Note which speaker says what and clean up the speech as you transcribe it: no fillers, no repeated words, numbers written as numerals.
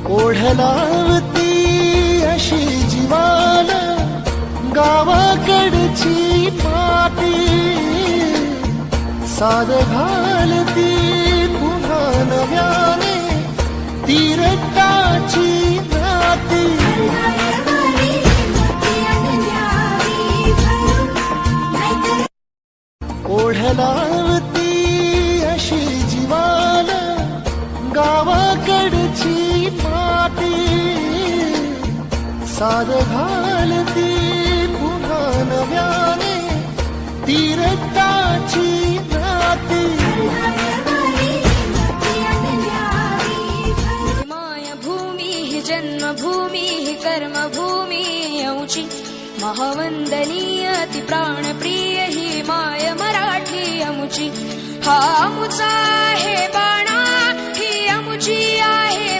Speaker 1: ओढलावती अशी जीवान गावाकडची माती, साद घालती पुन्हा नव्याने तीरटाची नाती. ओढलावती अशी जीवान गावाकडची माती, साद घालती पुन्हा नव्याने तीरटाची नाती.
Speaker 2: मायभूमी हि जन्मभूमी हि कर्मभूमी यौची, महावंदनीय ती प्राणप्रिय ही माय मराठी अमुची. हा अमुचा आहे बाणा, ही अमुची आहे